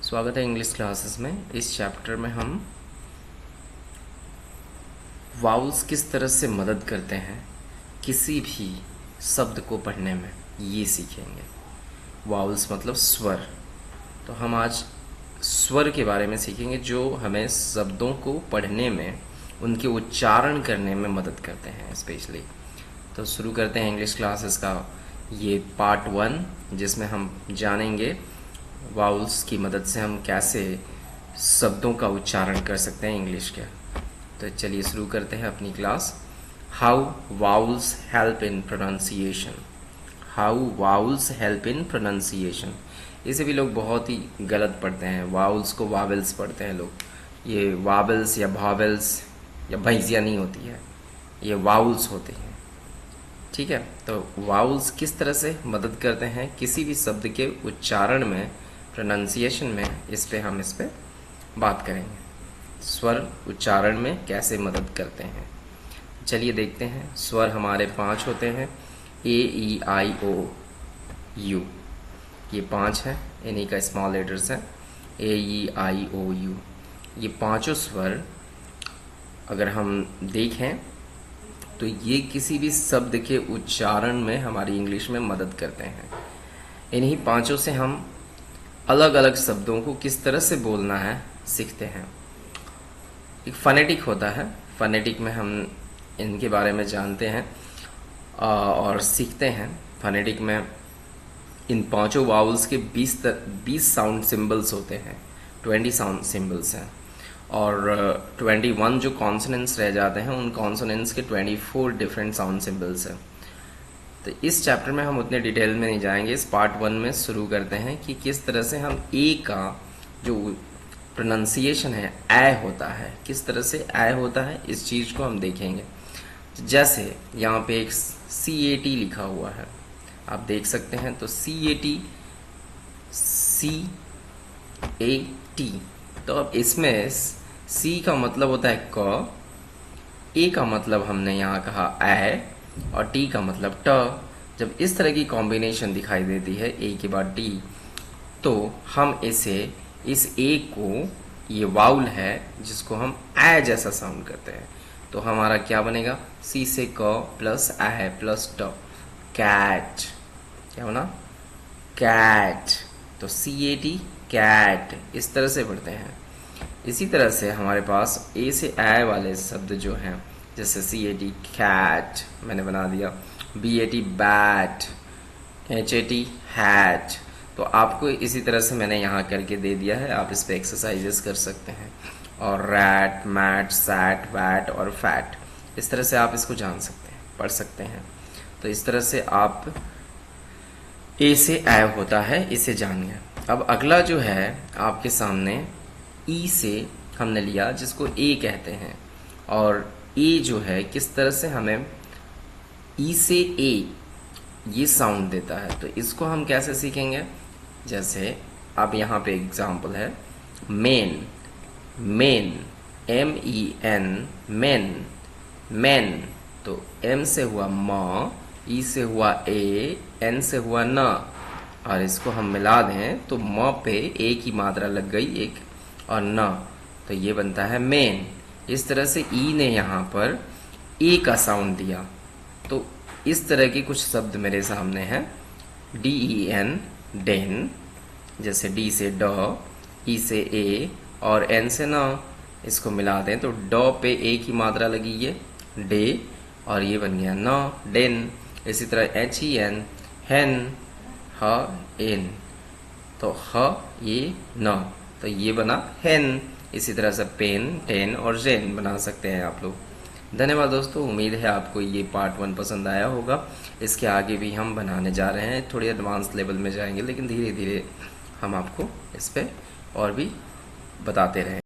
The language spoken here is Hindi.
स्वागत है इंग्लिश क्लासेस में। इस चैप्टर में हम वाउल्स किस तरह से मदद करते हैं किसी भी शब्द को पढ़ने में, ये सीखेंगे। वाउल्स मतलब स्वर। तो हम आज स्वर के बारे में सीखेंगे जो हमें शब्दों को पढ़ने में, उनके उच्चारण करने में मदद करते हैं स्पेशली। तो शुरू करते हैं इंग्लिश क्लासेस का ये पार्ट 1, जिसमें हम जानेंगे वाउल्स की मदद से हम कैसे शब्दों का उच्चारण कर सकते हैं इंग्लिश के। तो चलिए शुरू करते हैं अपनी class. How vowels help in pronunciation. How vowels help in pronunciation. इसे भी लोग बहुत ही गलत पढ़ते हैं, वाउल्स को वावेल्स पढ़ते हैं लोग। ये वावेल्स या भावेल्स या भैंसिया नहीं होती है, ये वाउल्स होते हैं। ठीक है, तो वाउल्स किस तरह से मदद करते हैं किसी भी शब्द के उच्चारण में, प्रोनाउंसिएशन में, इस पे बात करेंगे। स्वर उच्चारण में कैसे मदद करते हैं, चलिए देखते हैं। स्वर हमारे 5 होते हैं, ए ई आई ओ यू। ये 5 हैं, इन्हीं का स्मॉल लेटर्स है, ए ई आई ओ यू। ये पांचों स्वर अगर हम देखें तो ये किसी भी शब्द के उच्चारण में हमारी इंग्लिश में मदद करते हैं। इन्हीं पांचों से हम अलग अलग शब्दों को किस तरह से बोलना है सीखते हैं। एक फनेटिक होता है, फनेटिक में हम इनके बारे में जानते हैं और सीखते हैं। फनेटिक में इन पांचों वाउल्स के 20 साउंड सिंबल्स होते हैं, 20 साउंड सिंबल्स हैं, और 21 जो कॉन्सोनेंट्स रह जाते हैं, उन कॉन्सोनेंट्स के 24 डिफरेंट साउंड सिंबल्स हैं। तो इस चैप्टर में हम उतने डिटेल में नहीं जाएंगे। इस पार्ट 1 में शुरू करते हैं कि किस तरह से हम ए का जो प्रोनाउंसिएशन है, ए होता है, किस तरह से ए होता है, इस चीज़ को हम देखेंगे। जैसे यहाँ पे एक CAT लिखा हुआ है, आप देख सकते हैं। तो CAT, CAT, तो अब इसमें C का मतलब होता है क, A का मतलब हमने यहाँ कहा ए, और T का मतलब ट। जब इस तरह की कॉम्बिनेशन दिखाई देती है A के बाद T, तो हम इसे, इस A को, ये वाउल है जिसको हम ए जैसा साउंड करते हैं, तो हमारा क्या बनेगा, C से क प्लस ए प्लस ट, कैट। क्या होना, कैट। तो CAT, कैट, इस तरह से पढ़ते हैं। इसी तरह से हमारे पास ए से ए वाले शब्द जो हैं, जैसे CAT कैट मैंने बना दिया, BAT बैट, HAT हैट। तो आपको इसी तरह से मैंने यहाँ करके दे दिया है, आप इस पे एक्सरसाइजेस कर सकते हैं। और रैट, मैट, सैट, वैट और फैट, इस तरह से आप इसको जान सकते हैं, पढ़ सकते हैं। तो इस तरह से आप ए से ए होता है, इसे जान गए। अब अगला जो है आपके सामने, ई से हमने लिया, जिसको ए कहते हैं, और ए जो है किस तरह से हमें ई से ए ये साउंड देता है। तो इसको हम कैसे सीखेंगे, जैसे अब यहाँ पे एग्जाम्पल है, main, main, MEN, main, main. तो M से हुआ म, E से हुआ ए, N से हुआ न, और इसको हम मिला दें तो म पे ए की मात्रा लग गई एक, और न, तो ये बनता है मेन। इस तरह से ई ने यहाँ पर ए का साउंड दिया। तो इस तरह के कुछ शब्द मेरे सामने हैं, DEN, डेन, जैसे D से ड, E से ए और N से न। इसको मिला दें तो ड पे ए की मात्रा लगी, ये डे, और ये बन गया न, डेन। इसी तरह HEN, हेन, ह एन, तो ह ये न, तो ये बना हेन। इसी तरह से पेन, टेन और जेन बना सकते हैं आप लोग। धन्यवाद दोस्तों, उम्मीद है आपको ये पार्ट 1 पसंद आया होगा। इसके आगे भी हम बनाने जा रहे हैं, थोड़ी एडवांस लेवल में जाएंगे, लेकिन धीरे धीरे हम आपको इस पर और भी बताते रहें।